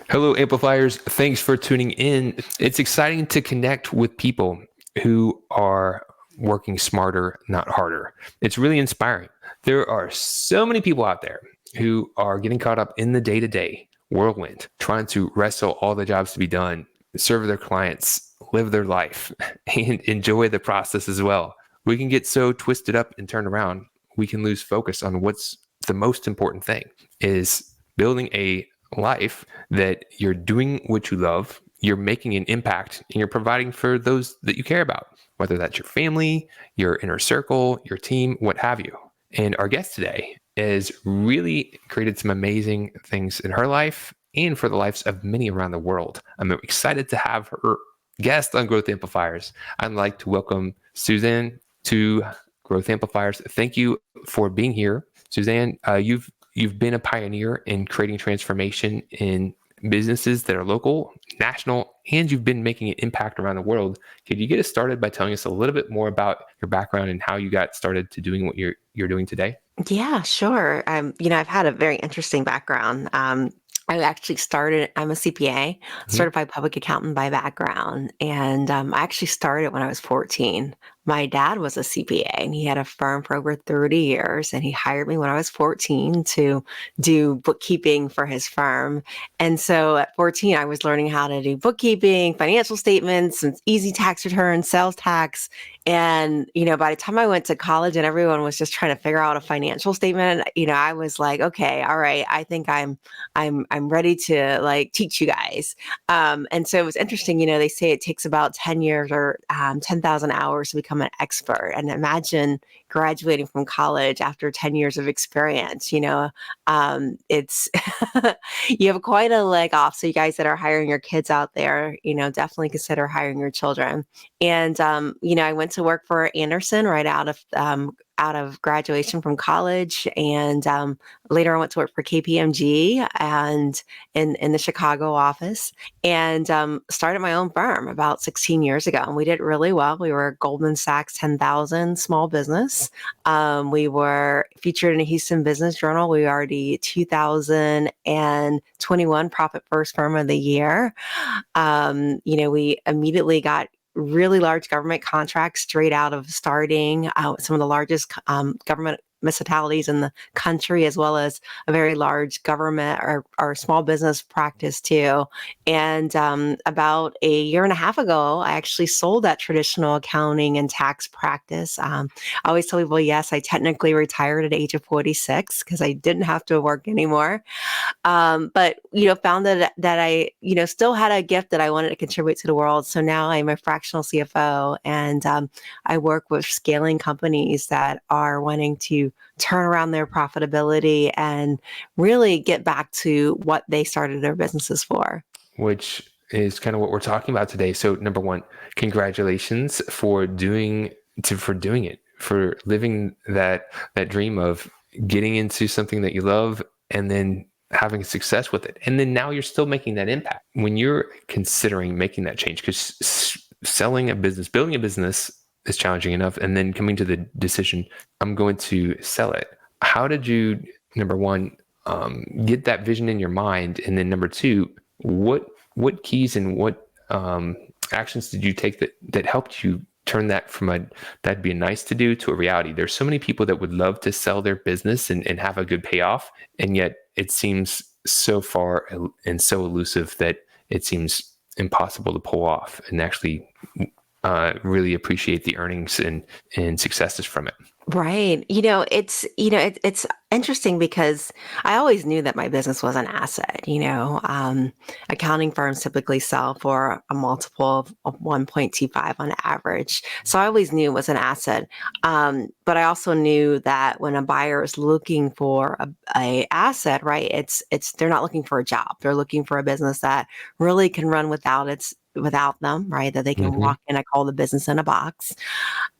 Hello, Amplifiers. Thanks for tuning in. It's exciting to connect with people who are working smarter, not harder. It's really inspiring. There are so many people out there who are getting caught up in the day-to-day whirlwind, trying to wrestle all the jobs to be done, serve their clients, live their life, and enjoy the process as well. We can get so twisted up and turned around, we can lose focus on what's the most important thing, is building a life that you're doing what you love, you're making an impact, and you're providing for those that you care about, whether that's your family, your inner circle, your team, what have you. And our guest today has really created some amazing things in her life and for the lives of many around the world. I'm excited to have her guest on Growth Amplifiers. I'd like to welcome Suzanne to Growth Amplifiers. Thank you for being here. Suzanne, you've been a pioneer in creating transformation in businesses that are local, national, and you've been making an impact around the world. Could you get us started by telling us a little bit more about your background and how you got started to doing what you're doing today? Yeah, sure. I've had a very interesting background. I'm a CPA, certified public accountant by background. And I actually started when I was 14. My dad was a CPA and he had a firm for over 30 years. And he hired me when I was 14 to do bookkeeping for his firm. And so at 14, I was learning how to do bookkeeping, financial statements, and easy tax returns, sales tax. And, by the time I went to college and everyone was just trying to figure out a financial statement, I was like, okay, all right, I think I'm ready to teach you guys. And so it was interesting, they say it takes about 10 years or 10,000 hours to become an expert. And imagine graduating from college after 10 years of experience, it's, you have quite a leg off. So you guys that are hiring your kids out there, definitely consider hiring your children. And, I went to work for Anderson right out of graduation from college. And later I went to work for KPMG and in the Chicago office and started my own firm about 16 years ago. And we did really well. We were Goldman Sachs 10,000 small business. We were featured in a Houston Business Journal. We are the 2021 Profit First Firm of the Year. We immediately got really large government contracts straight out of starting some of the largest government municipalities in the country, as well as a very large government or small business practice too. And about a year and a half ago, I actually sold that traditional accounting and tax practice. I always tell people, yes, I technically retired at the age of 46 because I didn't have to work anymore. But, found that I, still had a gift that I wanted to contribute to the world. So now I'm a fractional CFO and I work with scaling companies that are wanting to turn around their profitability and really get back to what they started their businesses for. Which is kind of what we're talking about today. So number one, congratulations for doing it, for living that dream of getting into something that you love and then having success with it. And then now you're still making that impact. When you're considering making that change, because building a business is challenging enough, and then coming to the decision, I'm going to sell it. How did you, number one, get that vision in your mind? And then number two, what keys and what actions did you take that helped you turn that from that'd be nice to do to a reality? There's so many people that would love to sell their business and have a good payoff, and yet it seems so far and so elusive that it seems impossible to pull off and actually really appreciate the earnings and successes from it. Right. It's interesting because I always knew that my business was an asset. Accounting firms typically sell for a multiple of 1.25 on average. So I always knew it was an asset. But I also knew that when a buyer is looking for a asset, right, they're not looking for a job. They're looking for a business that really can run without them, right? That they can walk in. I call the business in a box.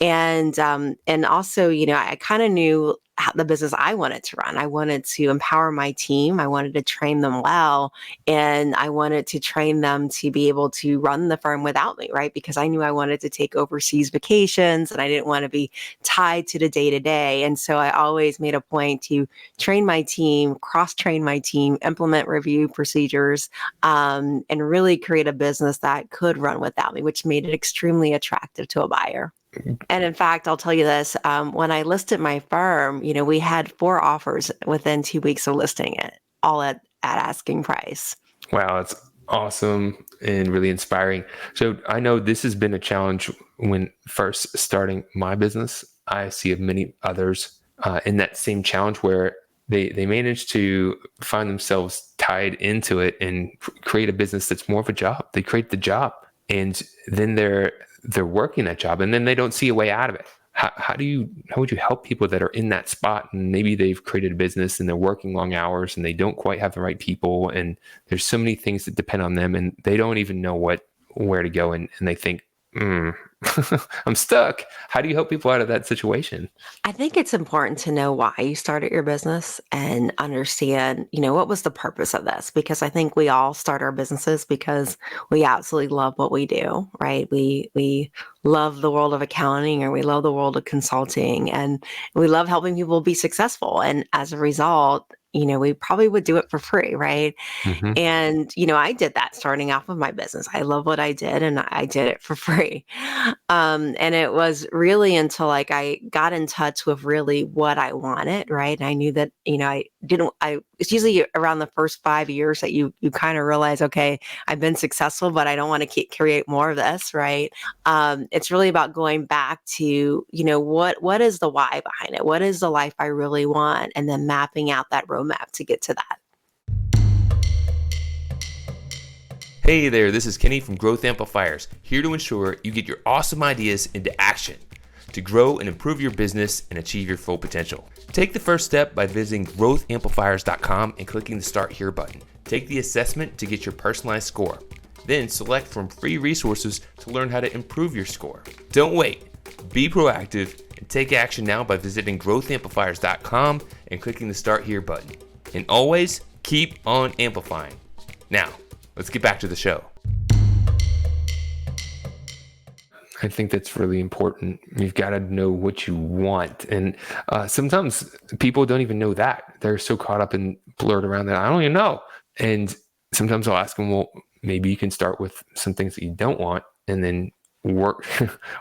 And also, I kind of knew the business I wanted to run. I wanted to empower my team. I wanted to train them well. And I wanted to train them to be able to run the firm without me, right? Because I knew I wanted to take overseas vacations and I didn't want to be tied to the day to day. And so I always made a point to train my team, cross-train my team, implement review procedures, and really create a business that could run without me, which made it extremely attractive to a buyer. And in fact, I'll tell you this, when I listed my firm, we had 4 offers within 2 weeks of listing it, all at asking price. Wow, that's awesome and really inspiring. So I know this has been a challenge when first starting my business. I see of many others in that same challenge where they manage to find themselves tied into it and create a business that's more of a job. They create the job and then they're working that job and then they don't see a way out of it. How would you help people that are in that spot and maybe they've created a business and they're working long hours and they don't quite have the right people and there's so many things that depend on them and they don't even know where to go and they think, I'm stuck. How do you help people out of that situation? I think it's important to know why you started your business and understand, what was the purpose of this? Because I think we all start our businesses because we absolutely love what we do, right? We love the world of accounting or we love the world of consulting and we love helping people be successful. And as a result, we probably would do it for free, right? Mm-hmm. And, I did that starting off with my business. I love what I did and I did it for free. And it was really until I got in touch with really what I wanted, right? And I knew that, it's usually around the first 5 years that you kind of realize, okay, I've been successful, but I don't want to create more of this, right? It's really about going back to, what is the why behind it? What is the life I really want? And then mapping out that roadmap to get to that. Hey there, this is Kenny from Growth Amplifiers, here to ensure you get your awesome ideas into action to grow and improve your business and achieve your full potential. Take the first step by visiting growthamplifiers.com and clicking the Start Here button. Take the assessment to get your personalized score. Then select from free resources to learn how to improve your score. Don't wait. Be proactive and take action now by visiting growthamplifiers.com and clicking the Start Here button. And always keep on amplifying. Now, let's get back to the show. I think that's really important. You've got to know what you want. And sometimes people don't even know that. They're so caught up and blurred around that I don't even know. And sometimes I'll ask them, well, maybe you can start with some things that you don't want and then work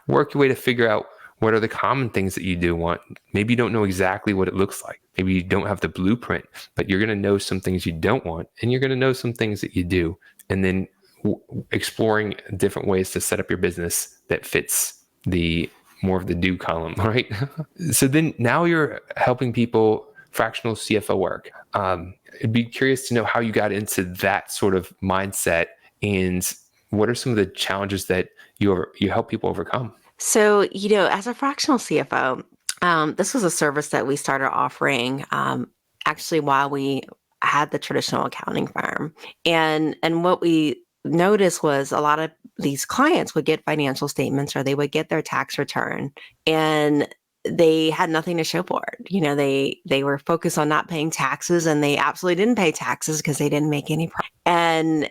your way to figure out what are the common things that you do want. Maybe you don't know exactly what it looks like. Maybe you don't have the blueprint, but you're going to know some things you don't want and you're going to know some things that you do. And then exploring different ways to set up your business that fits the more of the do column, right? So then now you're helping people fractional CFO work. I'd be curious to know how you got into that sort of mindset and what are some of the challenges that you help people overcome? So, as a fractional CFO, this was a service that we started offering actually while we had the traditional accounting firm. And what we noticed was a lot of these clients would get financial statements or they would get their tax return and they had nothing to show for it. They were focused on not paying taxes and they absolutely didn't pay taxes because they didn't make any profit. And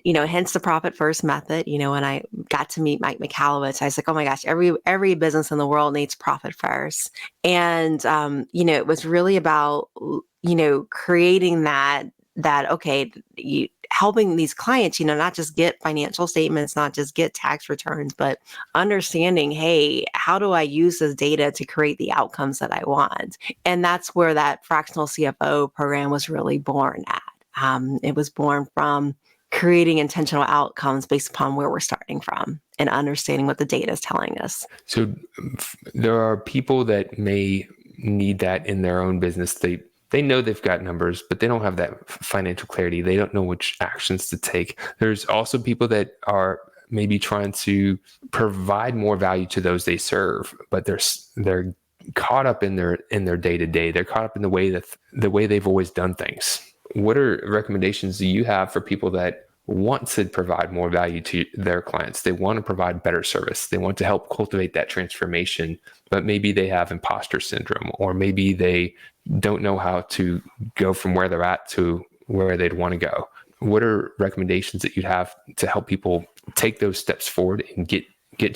hence the profit first method. When I got to meet Mike Michalowicz, I was like, oh my gosh, every business in the world needs profit first. And, it was really about, creating that okay, helping these clients, not just get financial statements, not just get tax returns, but understanding, hey, how do I use this data to create the outcomes that I want? And that's where that fractional CFO program was really born at. It was born from creating intentional outcomes based upon where we're starting from and understanding what the data is telling us. So there are people that may need that in their own business. They know they've got numbers, but they don't have that financial clarity. They don't know which actions to take. There's also people that are maybe trying to provide more value to those they serve, but they're caught up in their day-to-day. They're caught up in the way they've always done things. What are recommendations do you have for people that want to provide more value to their clients. They want to provide better service. They want to help cultivate that transformation, but maybe they have imposter syndrome, or maybe they don't know how to go from where they're at to where they'd want to go. What are recommendations that you'd have to help people take those steps forward and get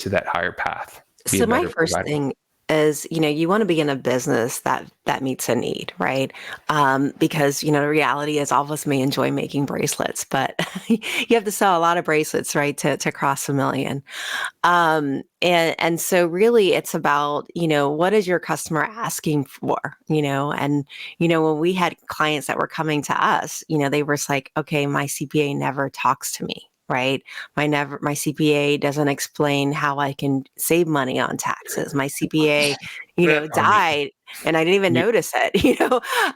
to that higher path? So my first thing is, you want to be in a business that meets a need, right? Because, the reality is all of us may enjoy making bracelets, but you have to sell a lot of bracelets, right, to cross 1 million. And so really it's about, what is your customer asking for, and, when we had clients that were coming to us, they were like, okay, my CPA never talks to me. Right. My CPA doesn't explain how I can save money on taxes. My CPA, died and I didn't even notice it,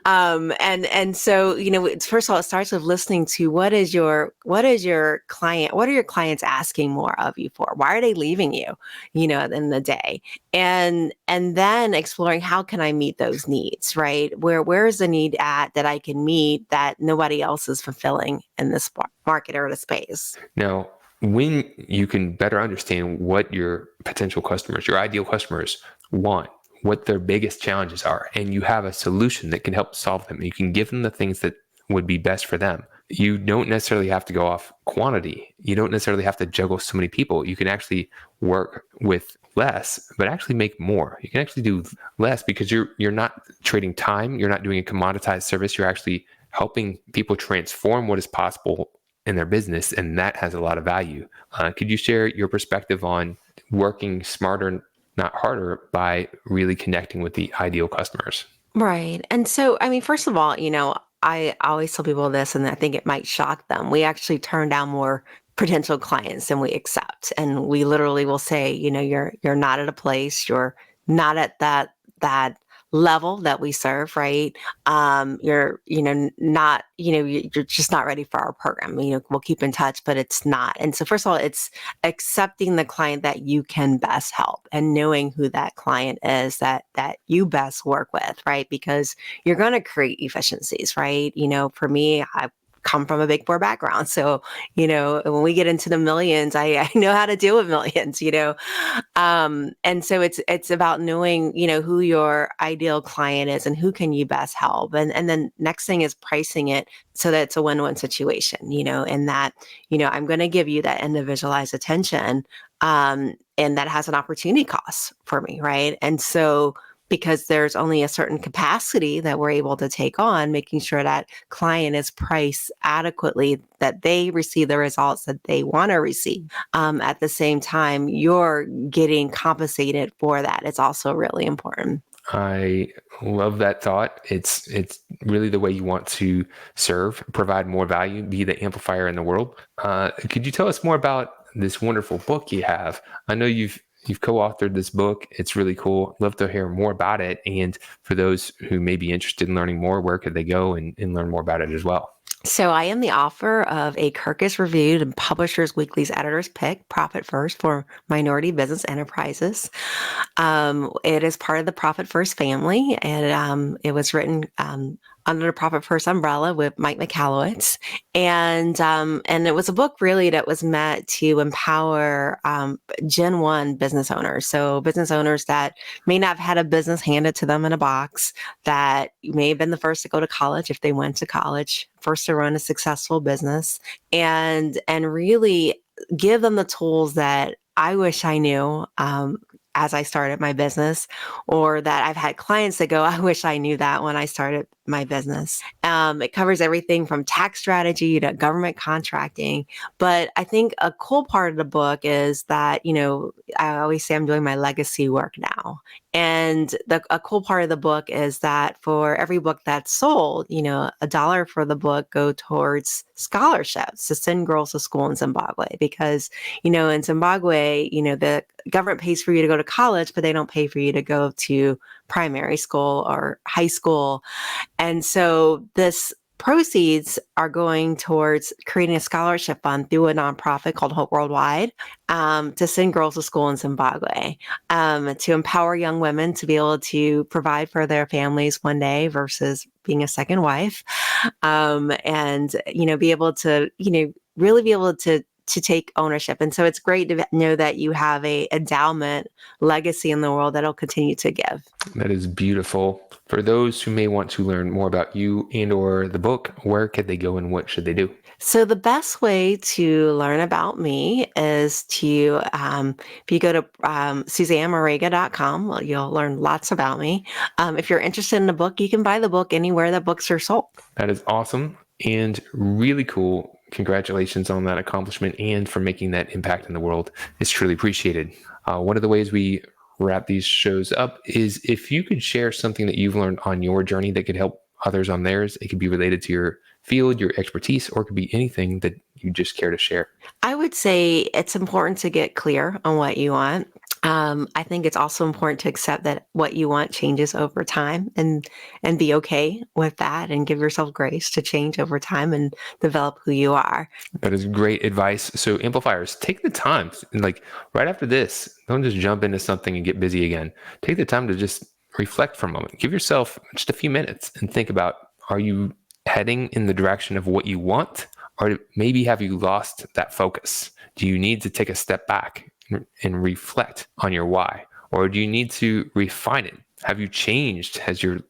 and so, first of all, it starts with listening to what is your client, what are your clients asking more of you for? Why are they leaving you, in the day? And then exploring how can I meet those needs, right? Where is the need at that I can meet that nobody else is fulfilling in this market or the space? Now, when you can better understand what your potential customers, your ideal customers want, what their biggest challenges are, and you have a solution that can help solve them, you can give them the things that would be best for them. You don't necessarily have to go off quantity. You don't necessarily have to juggle so many people. You can actually work with less, but actually make more. You can actually do less because you're not trading time. You're not doing a commoditized service. You're actually helping people transform what is possible in their business, and that has a lot of value. Could you share your perspective on working smarter, not harder, by really connecting with the ideal customers? Right. And so, first of all, I always tell people this, and I think it might shock them. We actually turn down more potential clients than we accept. And we literally will say, you're not at a place, you're not at that level that we serve, right? You're, not, you're just not ready for our program. We'll keep in touch, but it's not. And so first of all, it's accepting the client that you can best help and knowing who that client is that you best work with, right? Because you're going to create efficiencies, right? For me, I come from a Big Four background. So, when we get into the millions, I know how to deal with millions, and so it's about knowing, who your ideal client is and who can you best help. And then next thing is pricing it so that it's a win-win situation, and that, I'm going to give you that individualized attention, and that has an opportunity cost for me. Right. And so, because there's only a certain capacity that we're able to take on, making sure that client is priced adequately, that they receive the results that they want to receive. At the same time, you're getting compensated for that. It's also really important. I love that thought. It's really the way you want to serve, provide more value, be the amplifier in the world. Could you tell us more about this wonderful book you have? I know you've co-authored this book. It's really cool. Love to hear more about it. And for those who may be interested in learning more, where could they go and learn more about it as well? So I am the author of a Kirkus Reviewed and Publishers Weekly's Editor's Pick, Profit First for Minority Business Enterprises. It is part of the Profit First family, and it was written under the Profit First umbrella with Mike Michalowicz. And it was a book really that was meant to empower Gen 1 business owners. So business owners that may not have had a business handed to them in a box, that may have been the first to go to college if they went to college, first to run a successful business, and really give them the tools that I wish I knew as I started my business, or that I've had clients that go, I wish I knew that when I started my business. It covers everything from tax strategy to government contracting. But I think a cool part of the book is that, I always say I'm doing my legacy work now. And a cool part of the book is that for every book that's sold, $1 for the book go towards scholarships to send girls to school in Zimbabwe. Because, in Zimbabwe, the government pays for you to go to college, but they don't pay for you to go to primary school or high school. And so this proceeds are going towards creating a scholarship fund through a nonprofit called Hope Worldwide, to send girls to school in Zimbabwe, to empower young women to be able to provide for their families one day versus being a second wife, and, be able to, really be able to take ownership. And so it's great to know that you have a endowment legacy in the world that'll continue to give. That is beautiful. For those who may want to learn more about you and or the book, where could they go and what should they do? So the best way to learn about me is to, if you go to SuzanneMoraga.com, well, you'll learn lots about me. If you're interested in the book, you can buy the book anywhere that books are sold. That is awesome and really cool. Congratulations on that accomplishment and for making that impact in the world. It's truly appreciated. One of the ways we wrap these shows up is if you could share something that you've learned on your journey that could help others on theirs. It could be related to your field, your expertise, or it could be anything that you just care to share. I would say it's important to get clear on what you want. I think it's also important to accept that what you want changes over time and be okay with that and give yourself grace to change over time and develop who you are. That is great advice. So amplifiers, take the time and like right after this, don't just jump into something and get busy again. Take the time to just reflect for a moment. Give yourself just a few minutes and think about, are you heading in the direction of what you want? Or maybe have you lost that focus? Do you need to take a step back and reflect on your why? Or do you need to refine it? Have you changed? Has your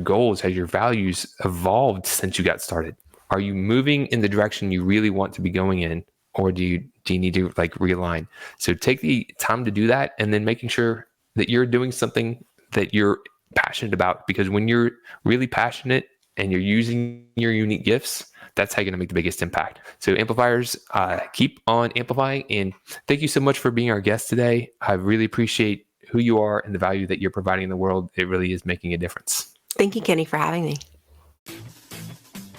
goals, has your values evolved since you got started? Are you moving in the direction you really want to be going in? Or do you need to like realign? So take the time to do that and then making sure that you're doing something that you're passionate about, because when you're really passionate and you're using your unique gifts, that's how you're going to make the biggest impact. So amplifiers, keep on amplifying. And thank you so much for being our guest today. I really appreciate who you are and the value that you're providing in the world. It really is making a difference. Thank you, Kenny, for having me.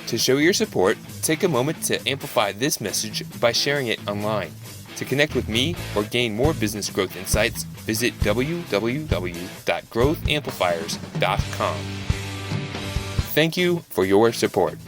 To show your support, take a moment to amplify this message by sharing it online. To connect with me or gain more business growth insights, visit www.growthamplifiers.com. Thank you for your support.